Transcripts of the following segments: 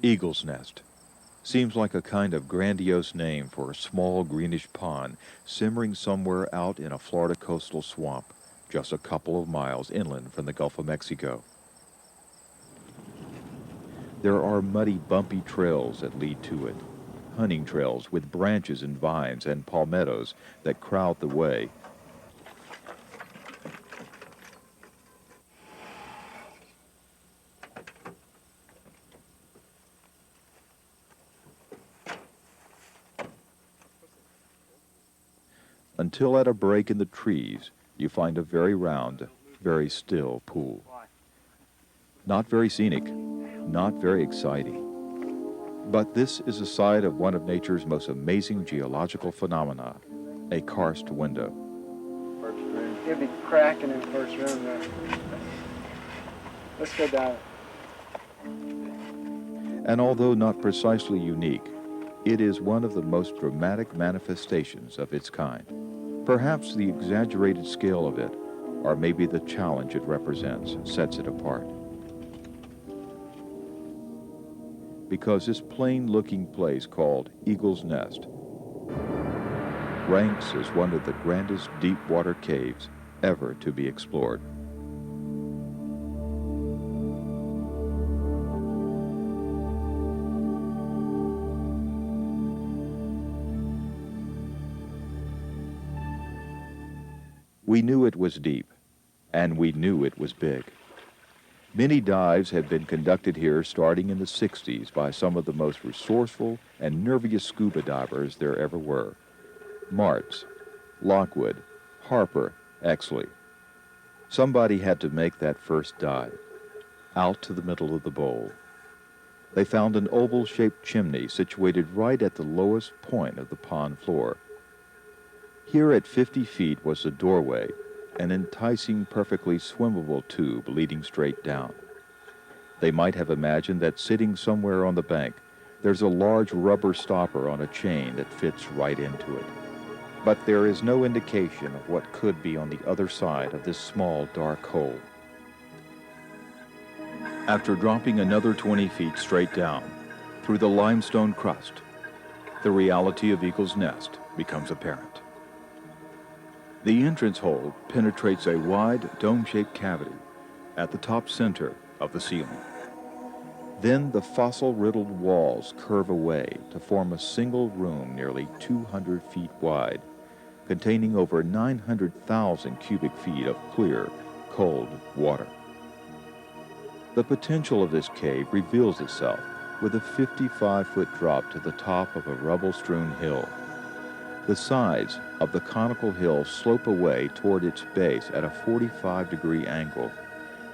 Eagle's Nest. Seems like a kind of grandiose name for a small greenish pond simmering somewhere out in a Florida coastal swamp, just a couple of miles inland from the Gulf of Mexico. There are muddy, bumpy trails that lead to it, hunting trails with branches and vines and palmettos that crowd the way. Until at a break in the trees, you find a very round, very still pool. Not very scenic, not very exciting. But this is the site of one of nature's most amazing geological phenomena, a karst window. First room. It'll be cracking in the first room there. Let's go down. And although not precisely unique, it is one of the most dramatic manifestations of its kind. Perhaps the exaggerated scale of it, or maybe the challenge it represents, sets it apart. Because this plain-looking place called Eagle's Nest ranks as one of the grandest deep-water caves ever to be explored. We knew it was deep, and we knew it was big. Many dives had been conducted here starting in the 60s by some of the most resourceful and nerviest scuba divers there ever were. Martz, Lockwood, Harper, Exley. Somebody had to make that first dive, out to the middle of the bowl. They found an oval-shaped chimney situated right at the lowest point of the pond floor. Here at 50 feet was the doorway, an enticing, perfectly swimmable tube leading straight down. They might have imagined that sitting somewhere on the bank, there's a large rubber stopper on a chain that fits right into it. But there is no indication of what could be on the other side of this small, dark hole. After dropping another 20 feet straight down, through the limestone crust, the reality of Eagle's Nest becomes apparent. The entrance hole penetrates a wide, dome-shaped cavity at the top center of the ceiling. Then the fossil-riddled walls curve away to form a single room nearly 200 feet wide, containing over 900,000 cubic feet of clear, cold water. The potential of this cave reveals itself with a 55-foot drop to the top of a rubble-strewn hill. The sides of the conical hill slope away toward its base at a 45-degree angle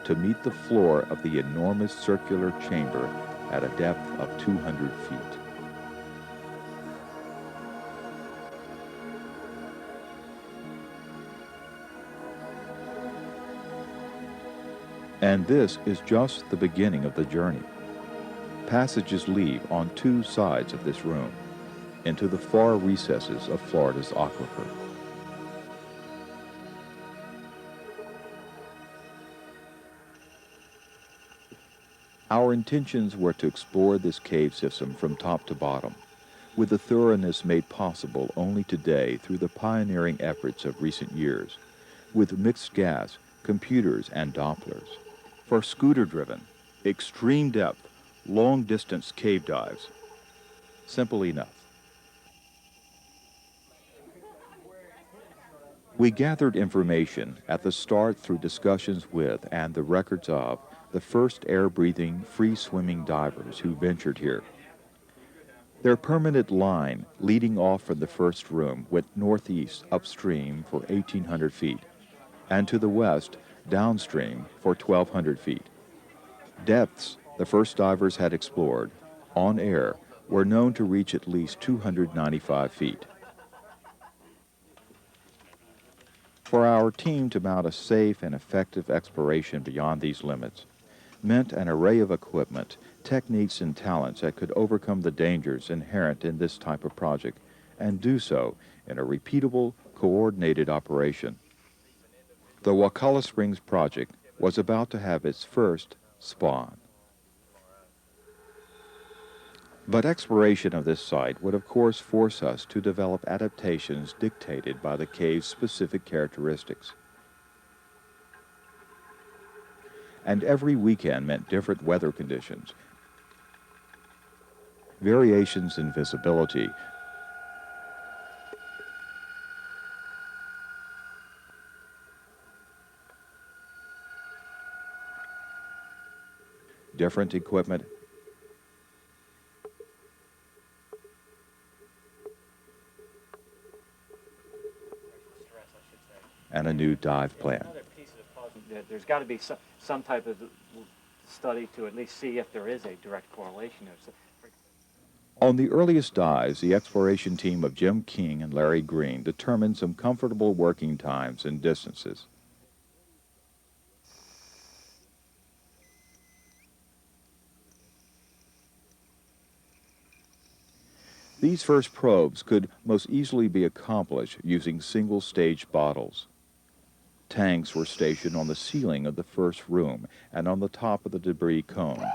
to meet the floor of the enormous circular chamber at a depth of 200 feet. And this is just the beginning of the journey. Passages lead on two sides of this room into the far recesses of Florida's aquifer. Our intentions were to explore this cave system from top to bottom, with a thoroughness made possible only today through the pioneering efforts of recent years, with mixed gas, computers, and Dopplers. For scooter-driven, extreme-depth, long-distance cave dives. Simple enough. We gathered information at the start through discussions with and the records of the first air-breathing, free-swimming divers who ventured here. Their permanent line leading off from the first room went northeast upstream for 1,800 feet, and to the west downstream for 1,200 feet. Depths the first divers had explored, on air, were known to reach at least 295 feet. For our team to mount a safe and effective exploration beyond these limits meant an array of equipment, techniques, and talents that could overcome the dangers inherent in this type of project and do so in a repeatable, coordinated operation. The Wakulla Springs Project was about to have its first spawn. But exploration of this site would of course force us to develop adaptations dictated by the cave's specific characteristics. And every weekend meant different weather conditions, variations in visibility, different equipment, and a new dive plan. Another piece of the puzzle, there's got to be some type of study to at least see if there is a direct correlation. On the earliest dives, the exploration team of Jim King and Larry Green determined some comfortable working times and distances. These first probes could most easily be accomplished using single-stage bottles. Tanks were stationed on the ceiling of the first room and on the top of the debris cone.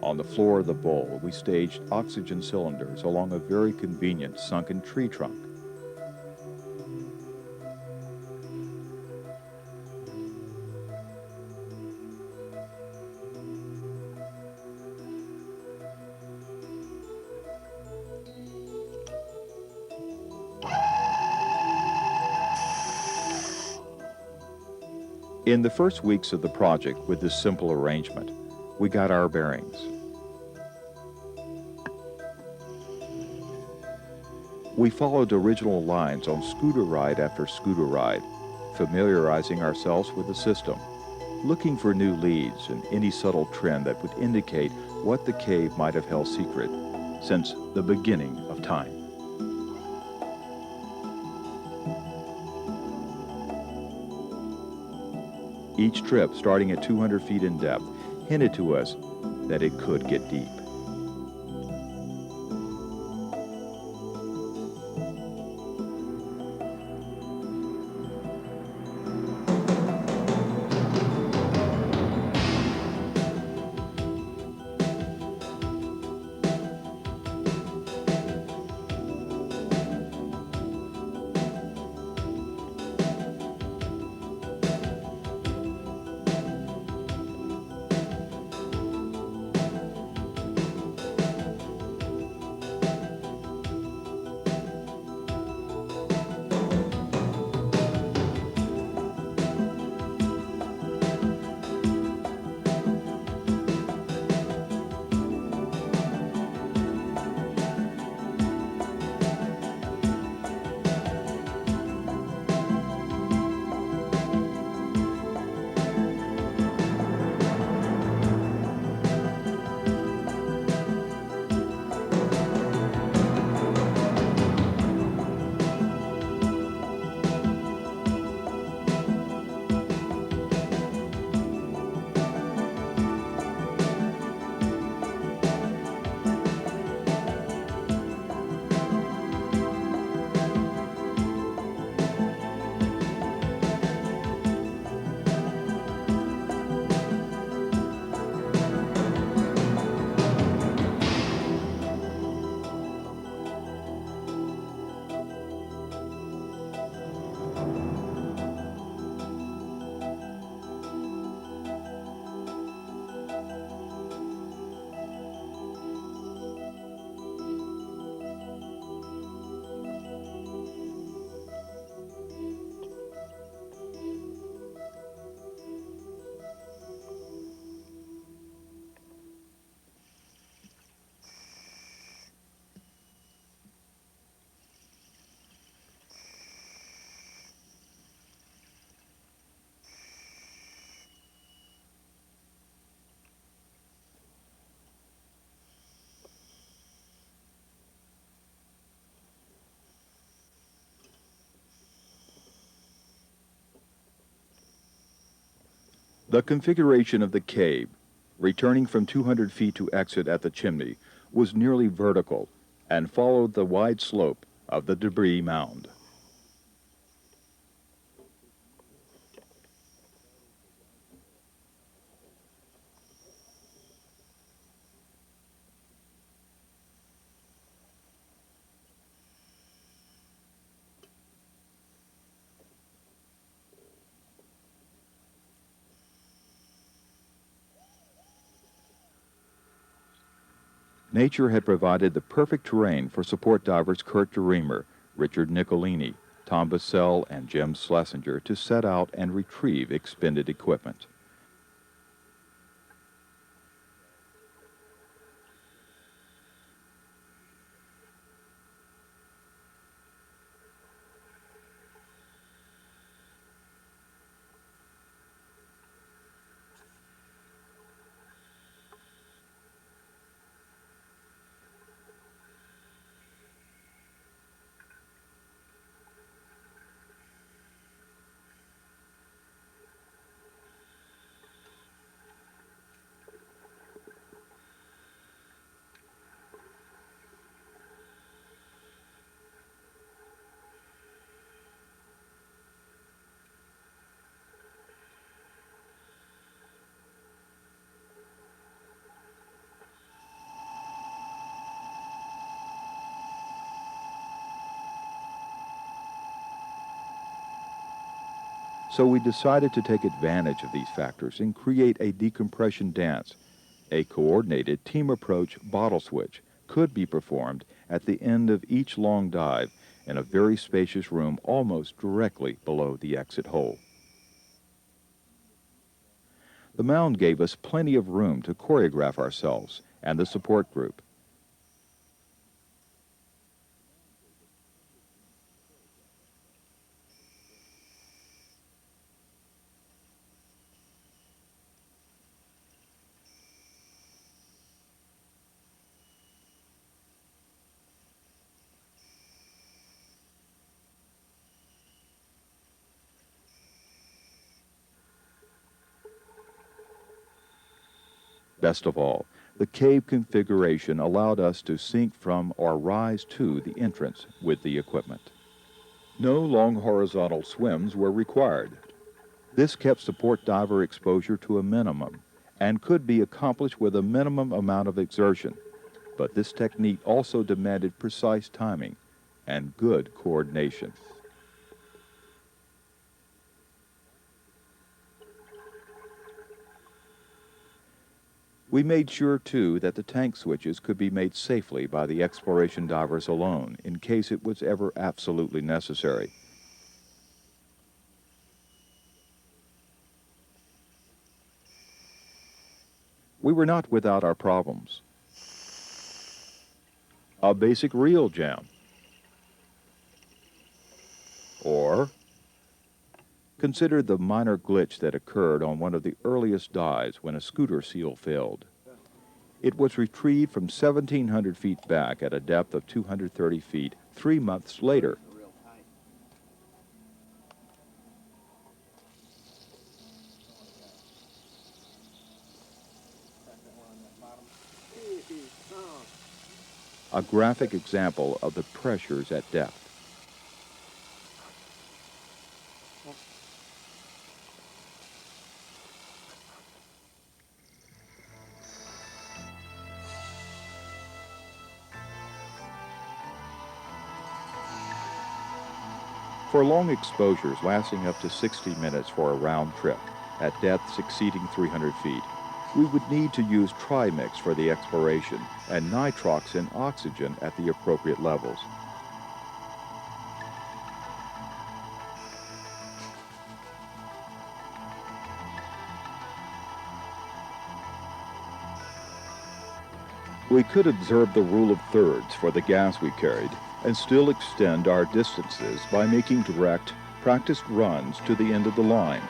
On the floor of the bowl, we staged oxygen cylinders along a very convenient sunken tree trunk. In the first weeks of the project with this simple arrangement, we got our bearings. We followed original lines on scooter ride after scooter ride, familiarizing ourselves with the system, looking for new leads and any subtle trend that would indicate what the cave might have held secret since the beginning of time. Each trip, starting at 200 feet in depth, hinted to us that it could get deep. The configuration of the cave, returning from 200 feet to exit at the chimney, was nearly vertical and followed the wide slope of the debris mound. Nature had provided the perfect terrain for support divers Kurt DeReamer, Richard Nicolini, Tom Bissell, and Jim Schlesinger to set out and retrieve expended equipment. So we decided to take advantage of these factors and create a decompression dance. A coordinated team approach bottle switch could be performed at the end of each long dive in a very spacious room almost directly below the exit hole. The mound gave us plenty of room to choreograph ourselves and the support group. Best of all, the cave configuration allowed us to sink from or rise to the entrance with the equipment. No long horizontal swims were required. This kept support diver exposure to a minimum and could be accomplished with a minimum amount of exertion, but this technique also demanded precise timing and good coordination. We made sure, too, that the tank switches could be made safely by the exploration divers alone in case it was ever absolutely necessary. We were not without our problems. A basic reel jam. Or consider the minor glitch that occurred on one of the earliest dives when a scooter seal failed. It was retrieved from 1,700 feet back at a depth of 230 feet 3 months later. A graphic example of the pressures at depth. For long exposures lasting up to 60 minutes for a round trip, at depths exceeding 300 feet, we would need to use trimix for the exploration and nitrox and oxygen at the appropriate levels. We could observe the rule of thirds for the gas we carried and still extend our distances by making direct, practiced runs to the end of the line.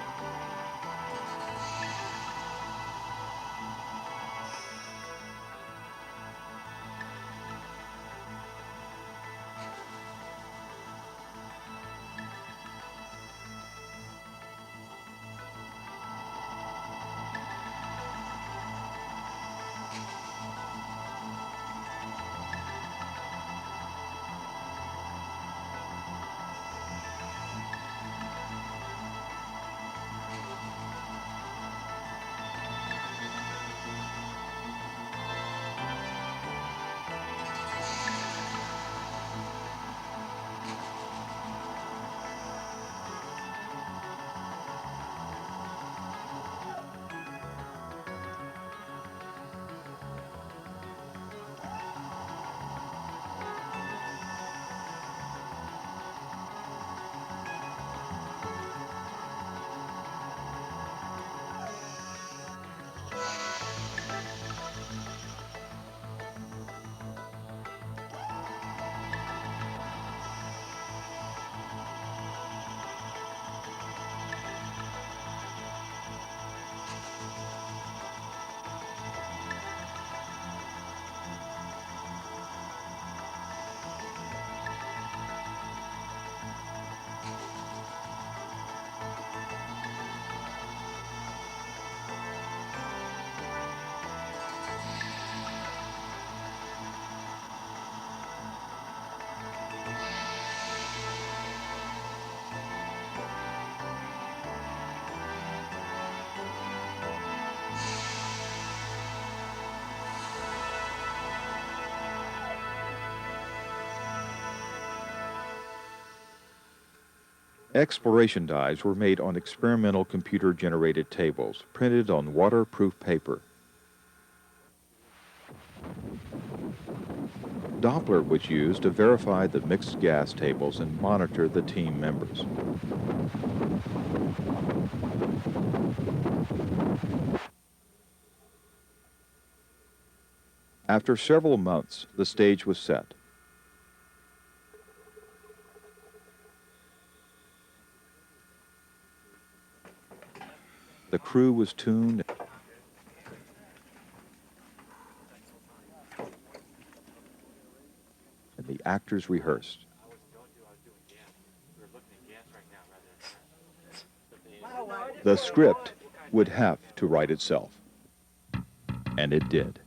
Exploration dies were made on experimental computer-generated tables printed on waterproof paper. Doppler was used to verify the mixed gas tables and monitor the team members. After several months, the stage was set. The crew was tuned, and the actors rehearsed. The script would have to write itself, and it did.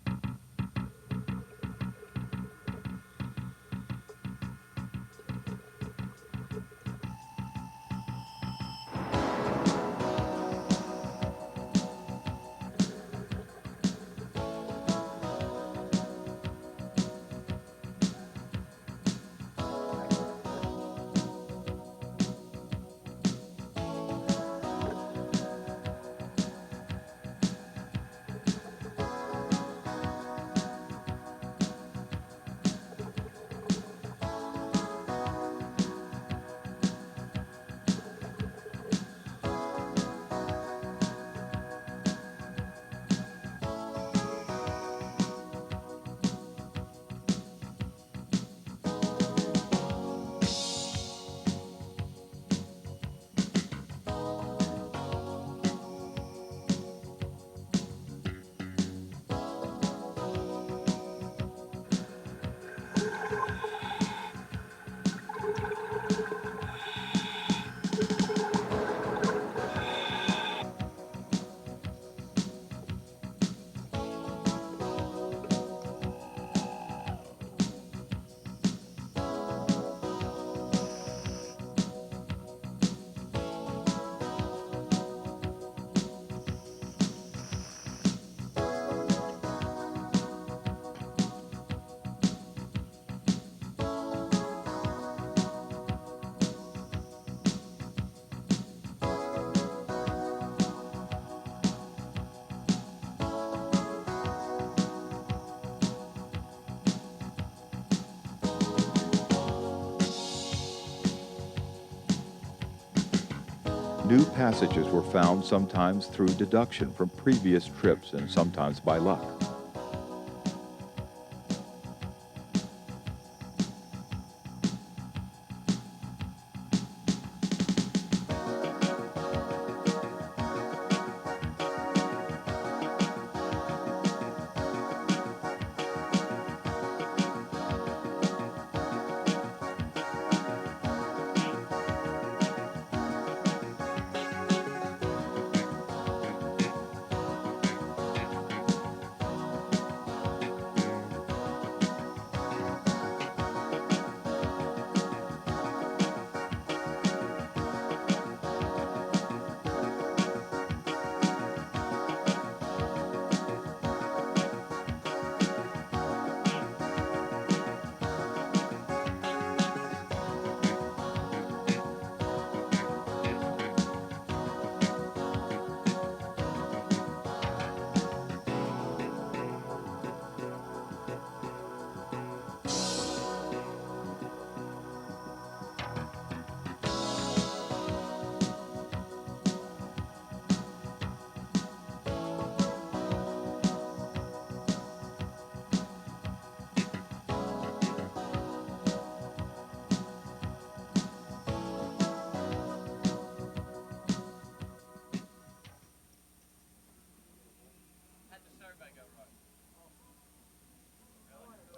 New passages were found sometimes through deduction from previous trips and sometimes by luck.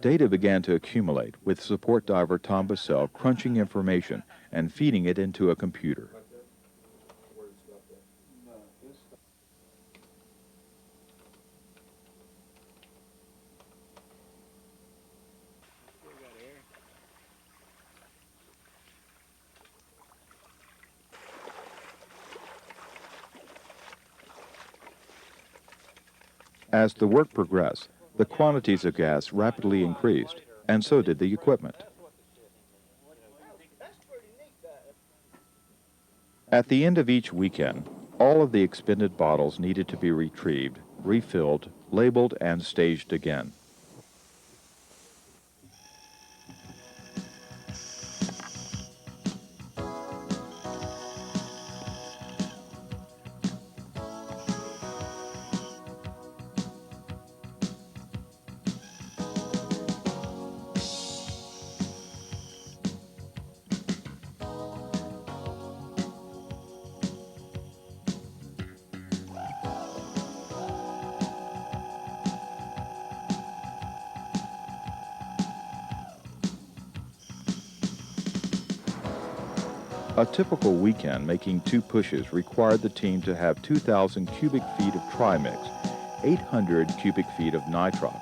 Data began to accumulate, with support diver Tom Bassell crunching information and feeding it into a computer. As the work progressed, the quantities of gas rapidly increased, and so did the equipment. At the end of each weekend, all of the expended bottles needed to be retrieved, refilled, labeled, and staged again. A typical weekend making 2 pushes required the team to have 2,000 cubic feet of trimix, 800 cubic feet of nitrox,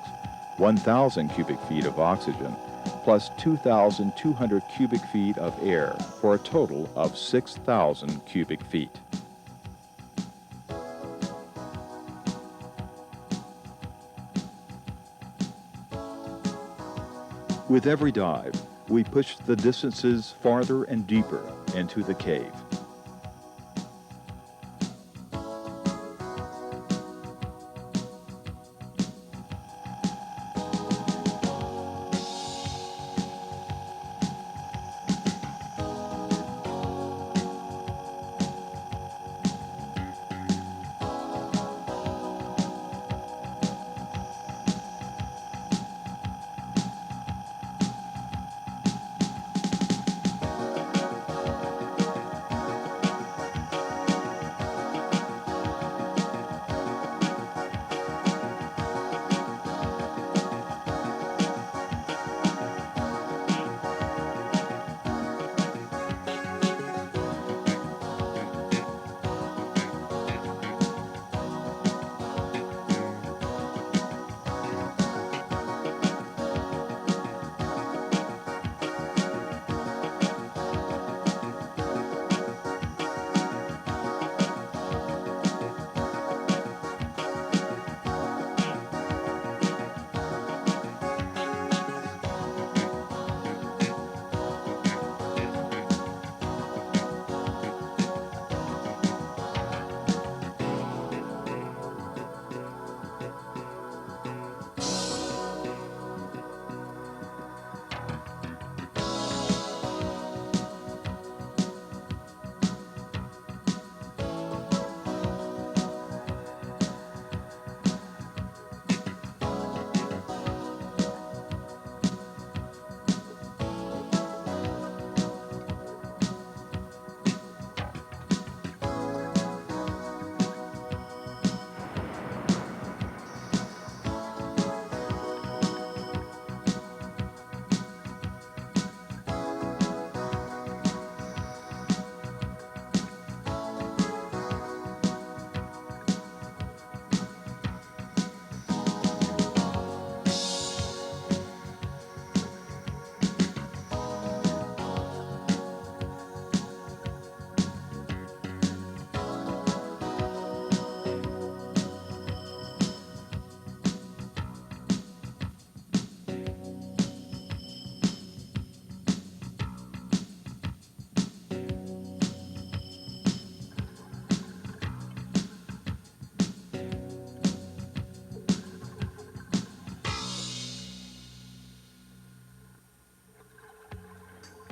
1,000 cubic feet of oxygen, plus 2,200 cubic feet of air for a total of 6,000 cubic feet. With every dive, we pushed the distances farther and deeper into the cave.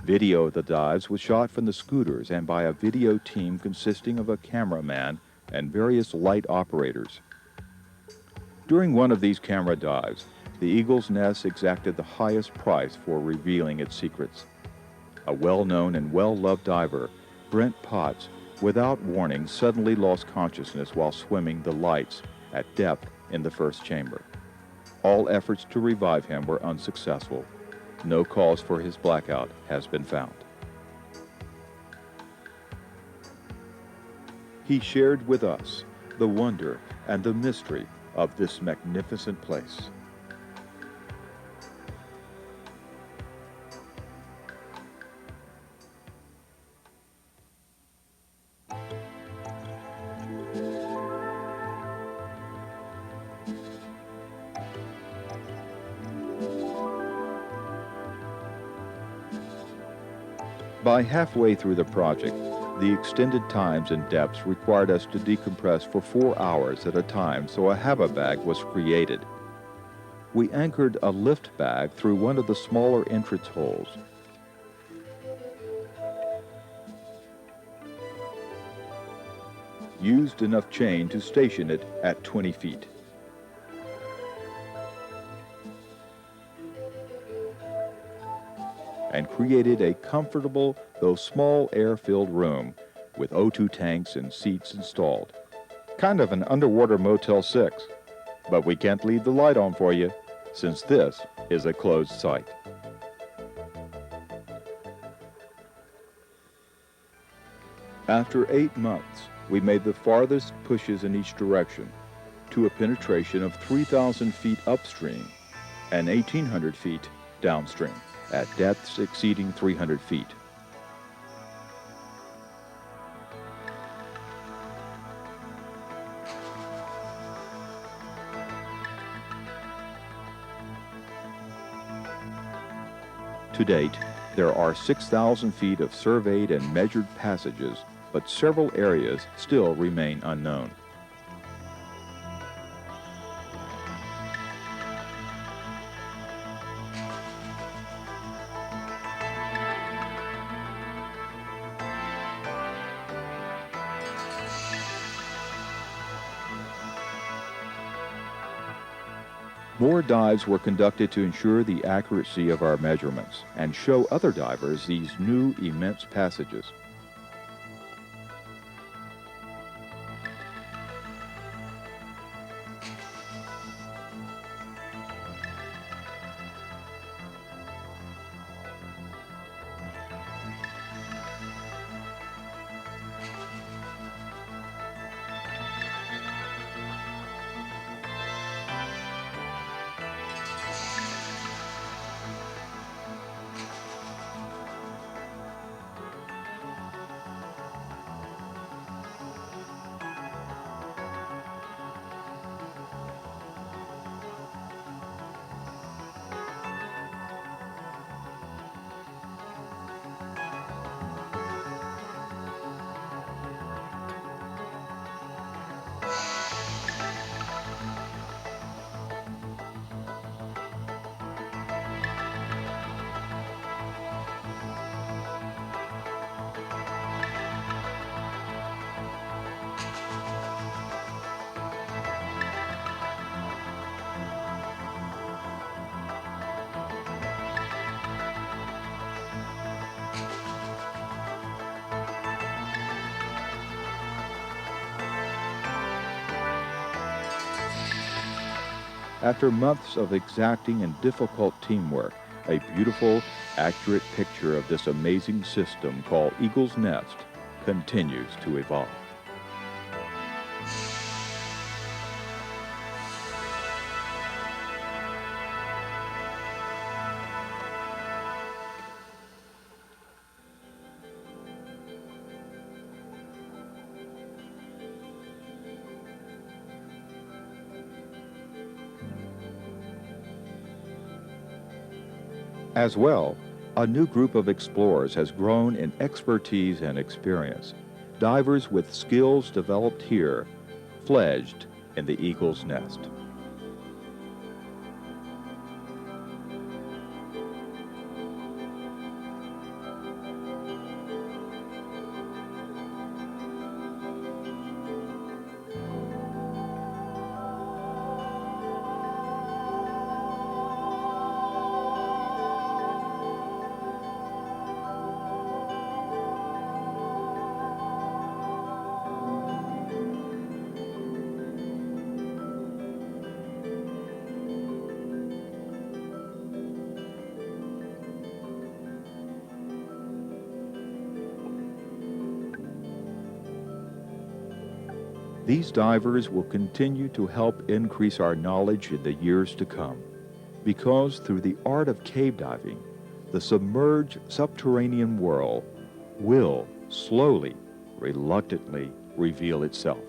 Video of the dives was shot from the scooters and by a video team consisting of a cameraman and various light operators. During one of these camera dives, the Eagle's Nest exacted the highest price for revealing its secrets. A well-known and well-loved diver, Brent Potts, without warning suddenly lost consciousness while swimming the lights at depth in the first chamber. All efforts to revive him were unsuccessful. No cause for his blackout has been found. He shared with us the wonder and the mystery of this magnificent place. By halfway through the project, The extended times and depths required us to decompress for 4 hours at a time, so a hava bag was created. We anchored a lift bag through one of the smaller entrance holes. Used enough chain to station it at 20 feet. And created a comfortable, though small, air-filled room with O2 tanks and seats installed. Kind of an underwater Motel 6. But we can't leave the light on for you, since this is a closed site. After 8 months, we made the farthest pushes in each direction to a penetration of 3,000 feet upstream and 1,800 feet downstream, at depths exceeding 300 feet. To date, there are 6,000 feet of surveyed and measured passages, but several areas still remain unknown. More dives were conducted to ensure the accuracy of our measurements and show other divers these new immense passages. After months of exacting and difficult teamwork, a beautiful, accurate picture of this amazing system called Eagle's Nest continues to evolve. As well, a new group of explorers has grown in expertise and experience. Divers with skills developed here, fledged in the Eagle's Nest. These divers will continue to help increase our knowledge in the years to come, because through the art of cave diving, the submerged subterranean world will slowly, reluctantly reveal itself.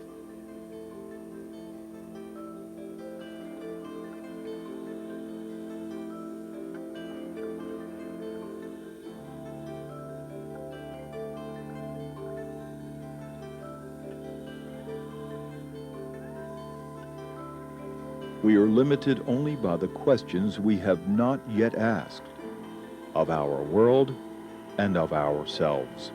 we are limited only by the questions we have not yet asked of our world and of ourselves.